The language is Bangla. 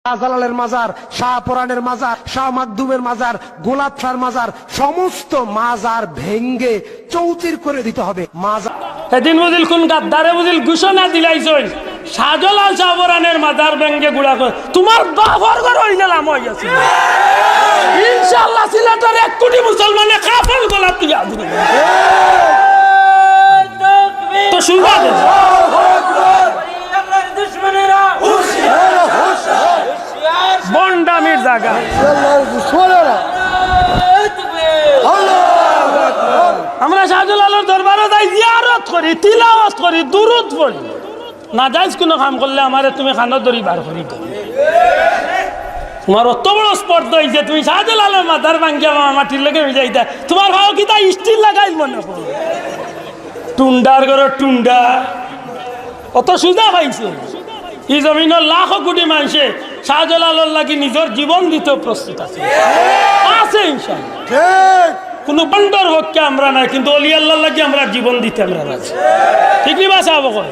শাহজালালের মাজার, শাহপুরানের মাজার, শাহ মাকদুমের মাজার, গোলাপ শাহর মাজার, সমস্ত মাজার ভেঙ্গে চৌচির করে দিতে হবে। মাজার সেদিন বুঝিল কোন গাদ্দারে বুঝিল ঘোষণা দিলাইছই শাহজালাল শাহপুরানের মাজার ভেঙ্গে গুড়া করে তোমার বাবার ঘর হয়ে গেলাম হয়ে গেছে। ইনশাআল্লাহ সিলেটের 1 কোটি মুসলমানে কাফের গলা তুলে দিবে। তো শুনবা বন্ডামির জায়গা আমরা শাহজালালের দরবারে যাই জিয়ারত করি, তিলাওয়াত করি, দুরূদ পড়ি। না যাইজ কোনো কাম করলে আমারে তুমি খানত ধরি বার করি দাও। তোমার অত বড় স্পর্ধ হয়েছে তুমি শাহজালালের মাথার ভাঙ্গি আমার মাটির লেগে যাইতা তোমার ভাও কি তা স্টিল লাগাইল মনে করো টুন্ডার ঘর টুন্ডা অত সুজা পাইছে। এই জমিনের লাখো কোটি মানুষে শাহজালালের লাগি নিজের জীবন দিতে প্রস্তুত আছে ইনশাআল্লাহ। কোনো বন্ডর পক্ষে আমরা নাই, কিন্তু অলি আল্লাহর লাগি আমরা জীবন দিতে আমরা আছি। ঠিক নি বাসা আল্লাহ।